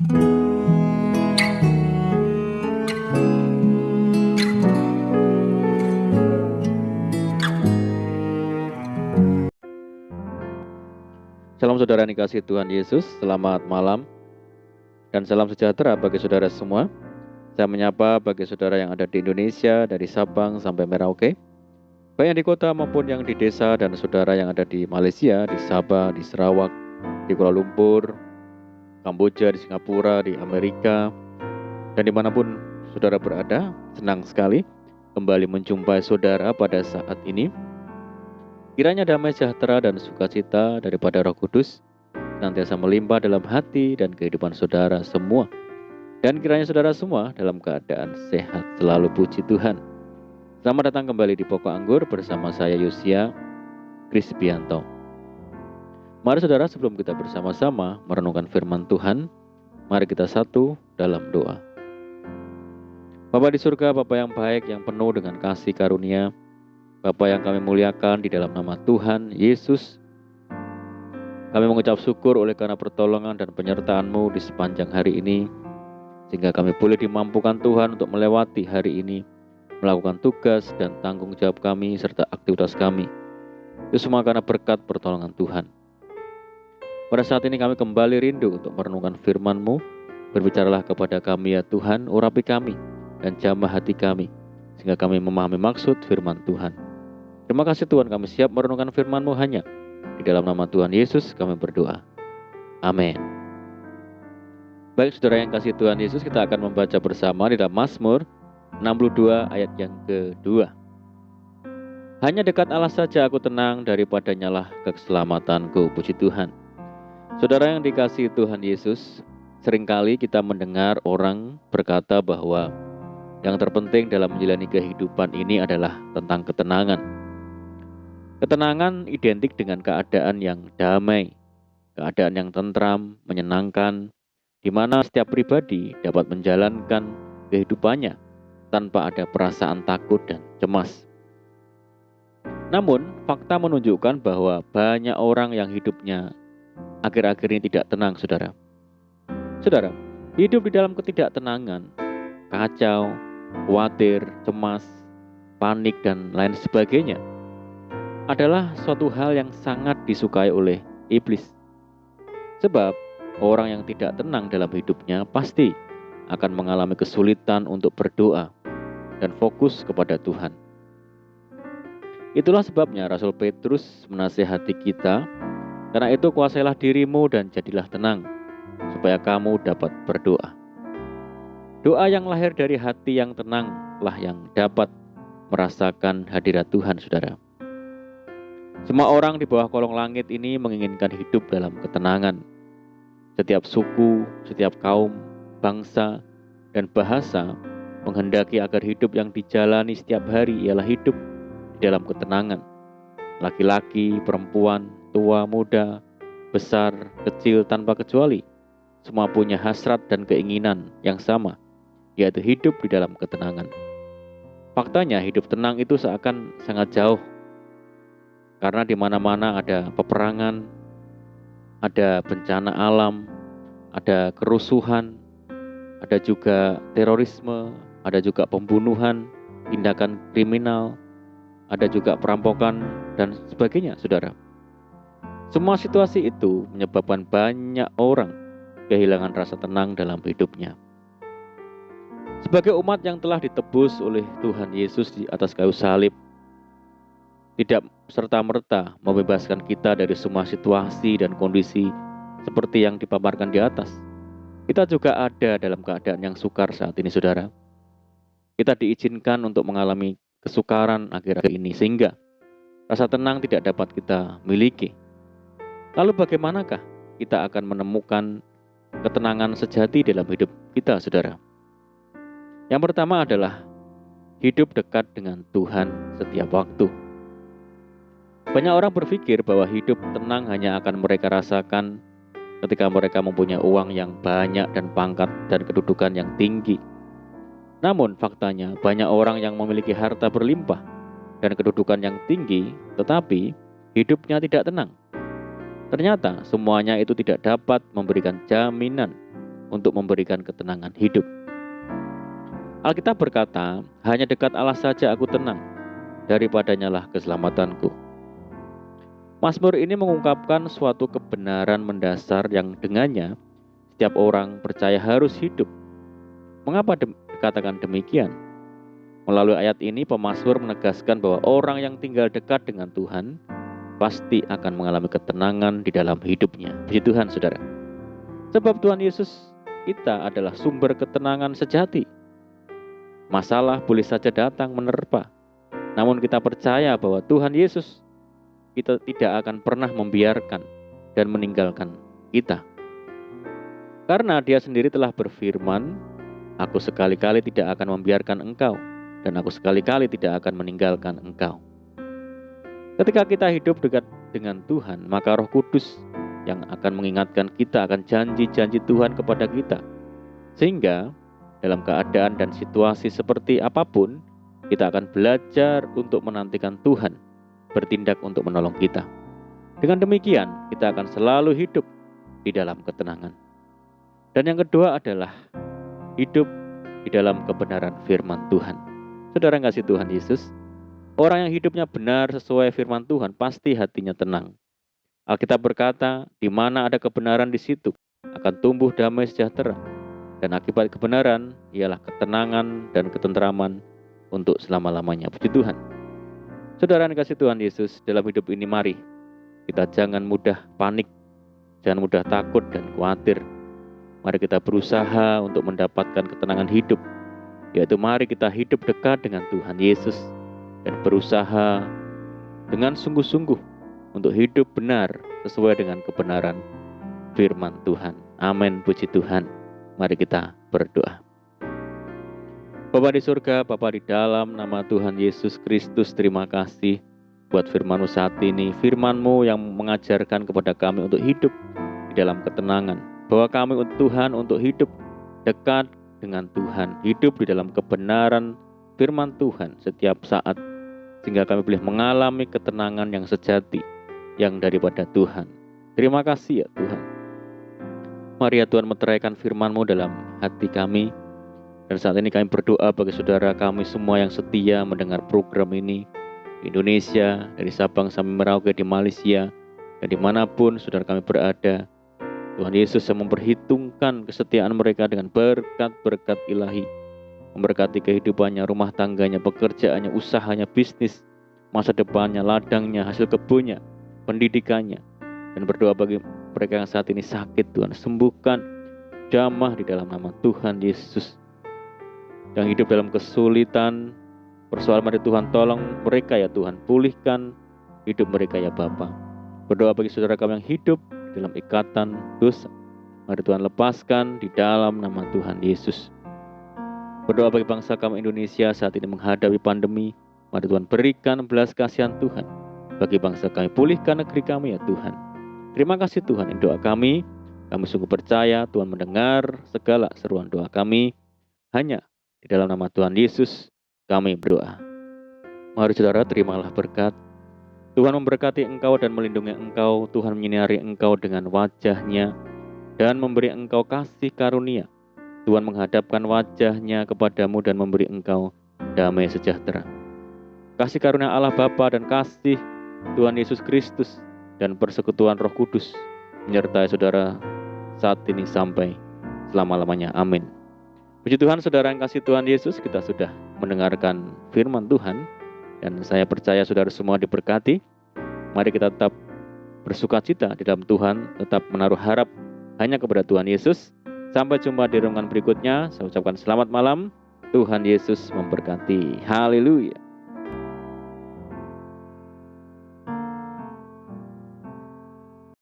Salam saudara yang dikasihi Tuhan Yesus, selamat malam dan salam sejahtera bagi saudara semua. Saya menyapa bagi saudara yang ada di Indonesia, dari Sabang sampai Merauke, baik yang di kota maupun yang di desa, dan saudara yang ada di Malaysia, di Sabah, di Sarawak, di Kuala Lumpur, Kamboja, di Singapura, di Amerika, dan dimanapun saudara berada. Senang sekali kembali menjumpai saudara pada saat ini. Kiranya damai sejahtera dan sukacita daripada Roh Kudus senantiasa melimpah dalam hati dan kehidupan saudara semua. Dan kiranya saudara semua dalam keadaan sehat selalu, puji Tuhan. Selamat datang kembali di Pokok Anggur bersama saya Yosia Krispianto. Mari saudara, sebelum kita bersama-sama merenungkan firman Tuhan, mari kita satu dalam doa. Bapa di surga, Bapa yang baik, yang penuh dengan kasih karunia, Bapa yang kami muliakan, di dalam nama Tuhan Yesus, kami mengucap syukur oleh karena pertolongan dan penyertaan-Mu di sepanjang hari ini, sehingga kami boleh dimampukan Tuhan untuk melewati hari ini, melakukan tugas dan tanggung jawab kami serta aktivitas kami. Itu semua karena berkat pertolongan Tuhan. Pada saat ini kami kembali rindu untuk merenungkan firman-Mu. Berbicaralah kepada kami ya Tuhan, urapi kami dan jamah hati kami, sehingga kami memahami maksud firman Tuhan. Terima kasih Tuhan, kami siap merenungkan firman-Mu hanya di dalam nama Tuhan Yesus kami berdoa. Amin. Baik saudara yang kasih Tuhan Yesus, kita akan membaca bersama di dalam Mazmur 62 ayat yang kedua. Hanya dekat Allah saja aku tenang, daripadanya lah keselamatanku, puji Tuhan. Saudara yang dikasihi Tuhan Yesus, seringkali kita mendengar orang berkata bahwa yang terpenting dalam menjalani kehidupan ini adalah tentang ketenangan. Ketenangan identik dengan keadaan yang damai, keadaan yang tentram, menyenangkan, di mana setiap pribadi dapat menjalankan kehidupannya tanpa ada perasaan takut dan cemas. Namun, fakta menunjukkan bahwa banyak orang yang hidupnya akhir-akhir ini tidak tenang, saudara. Saudara, hidup di dalam ketidaktenangan, kacau, khawatir, cemas, panik, dan lain sebagainya adalah suatu hal yang sangat disukai oleh iblis. Sebab orang yang tidak tenang dalam hidupnya pasti akan mengalami kesulitan untuk berdoa dan fokus kepada Tuhan. Itulah sebabnya Rasul Petrus menasihati kita, karena itu kuasailah dirimu dan jadilah tenang, supaya kamu dapat berdoa. Doa yang lahir dari hati yang tenanglah yang dapat merasakan hadirat Tuhan, saudara. Semua orang di bawah kolong langit ini menginginkan hidup dalam ketenangan. Setiap suku, setiap kaum, bangsa, dan bahasa menghendaki agar hidup yang dijalani setiap hari ialah hidup di dalam ketenangan. Laki-laki, perempuan, tua, muda, besar, kecil, tanpa kecuali, semua punya hasrat dan keinginan yang sama, yaitu hidup di dalam ketenangan. Faktanya hidup tenang itu seakan sangat jauh, karena di mana-mana ada peperangan, ada bencana alam, ada kerusuhan, ada juga terorisme, ada juga pembunuhan, tindakan kriminal, ada juga perampokan, dan sebagainya, saudara. Semua situasi itu menyebabkan banyak orang kehilangan rasa tenang dalam hidupnya. Sebagai umat yang telah ditebus oleh Tuhan Yesus di atas kayu salib, tidak serta-merta membebaskan kita dari semua situasi dan kondisi seperti yang dipaparkan di atas. Kita juga ada dalam keadaan yang sukar saat ini, saudara. Kita diizinkan untuk mengalami kesukaran akhir-akhir ini, sehingga rasa tenang tidak dapat kita miliki. Lalu bagaimanakah kita akan menemukan ketenangan sejati dalam hidup kita, saudara? Yang pertama adalah hidup dekat dengan Tuhan setiap waktu. Banyak orang berpikir bahwa hidup tenang hanya akan mereka rasakan ketika mereka mempunyai uang yang banyak dan pangkat dan kedudukan yang tinggi. Namun faktanya banyak orang yang memiliki harta berlimpah dan kedudukan yang tinggi, tetapi hidupnya tidak tenang. Ternyata semuanya itu tidak dapat memberikan jaminan untuk memberikan ketenangan hidup. Alkitab berkata, hanya dekat Allah saja aku tenang, daripadanya lah keselamatanku. Mazmur ini mengungkapkan suatu kebenaran mendasar yang dengannya setiap orang percaya harus hidup. Mengapa dikatakan demikian? Melalui ayat ini pemazmur menegaskan bahwa orang yang tinggal dekat dengan Tuhan pasti akan mengalami ketenangan di dalam hidupnya. Puji Tuhan, saudara. Sebab Tuhan Yesus kita adalah sumber ketenangan sejati. Masalah boleh saja datang menerpa, namun kita percaya bahwa Tuhan Yesus kita tidak akan pernah membiarkan dan meninggalkan kita. Karena Dia sendiri telah berfirman, aku sekali-kali tidak akan membiarkan engkau, dan aku sekali-kali tidak akan meninggalkan engkau. Ketika kita hidup dekat dengan Tuhan, maka Roh Kudus yang akan mengingatkan kita akan janji-janji Tuhan kepada kita. Sehingga dalam keadaan dan situasi seperti apapun, kita akan belajar untuk menantikan Tuhan bertindak untuk menolong kita. Dengan demikian, kita akan selalu hidup di dalam ketenangan. Dan yang kedua adalah hidup di dalam kebenaran firman Tuhan. Saudara yang kasih Tuhan Yesus, orang yang hidupnya benar sesuai firman Tuhan pasti hatinya tenang. Alkitab berkata, di mana ada kebenaran di situ akan tumbuh damai sejahtera. Dan akibat kebenaran ialah ketenangan dan ketenteraman untuk selama-lamanya. Puji Tuhan. Saudara yang kasih Tuhan Yesus, dalam hidup ini mari kita jangan mudah panik, jangan mudah takut dan khawatir. Mari kita berusaha untuk mendapatkan ketenangan hidup, yaitu mari kita hidup dekat dengan Tuhan Yesus dan berusaha dengan sungguh-sungguh untuk hidup benar sesuai dengan kebenaran firman Tuhan. Amin, puji Tuhan. Mari kita berdoa. Bapa di surga, Bapa di dalam nama Tuhan Yesus Kristus, terima kasih buat firman-Mu saat ini. Firman-Mu yang mengajarkan kepada kami untuk hidup di dalam ketenangan. Bahwa kami Tuhan untuk hidup dekat dengan Tuhan. Hidup di dalam kebenaran firman Tuhan setiap saat. Sehingga kami boleh mengalami ketenangan yang sejati yang daripada Tuhan. Terima kasih ya Tuhan. Mari ya Tuhan meteraikan firman-Mu dalam hati kami. Dan saat ini kami berdoa bagi saudara kami semua yang setia mendengar program ini di Indonesia, dari Sabang sampai Merauke, di Malaysia, dan dimanapun saudara kami berada. Tuhan Yesus yang memperhitungkan kesetiaan mereka dengan berkat-berkat ilahi. Memberkati kehidupannya, rumah tangganya, pekerjaannya, usahanya, bisnis, masa depannya, ladangnya, hasil kebunnya, pendidikannya. Dan berdoa bagi mereka yang saat ini sakit, Tuhan sembuhkan, jamah di dalam nama Tuhan Yesus. Yang hidup dalam kesulitan, persoalan mari Tuhan tolong mereka ya Tuhan, pulihkan hidup mereka ya Bapa. Berdoa bagi saudara kami yang hidup dalam ikatan dosa, mari Tuhan lepaskan di dalam nama Tuhan Yesus. Berdoa bagi bangsa kami Indonesia saat ini menghadapi pandemi, mari Tuhan berikan belas kasihan Tuhan bagi bangsa kami, pulihkan negeri kami ya Tuhan. Terima kasih Tuhan, doa kami sungguh percaya Tuhan mendengar segala seruan doa kami. Hanya di dalam nama Tuhan Yesus kami berdoa. Mari saudara, terimalah berkat. Tuhan memberkati engkau dan melindungi engkau. Tuhan menyinari engkau dengan wajah-Nya dan memberi engkau kasih karunia. Tuhan menghadapkan wajah-Nya kepadamu dan memberi engkau damai sejahtera. Kasih karunia Allah Bapa dan kasih Tuhan Yesus Kristus dan persekutuan Roh Kudus menyertai saudara saat ini sampai selama-lamanya. Amin. Puji Tuhan, saudara yang kasih Tuhan Yesus, kita sudah mendengarkan firman Tuhan dan saya percaya saudara semua diberkati. Mari kita tetap bersukacita di dalam Tuhan, tetap menaruh harap hanya kepada Tuhan Yesus. Sampai jumpa di renungan berikutnya. Saya ucapkan selamat malam. Tuhan Yesus memberkati. Haleluya.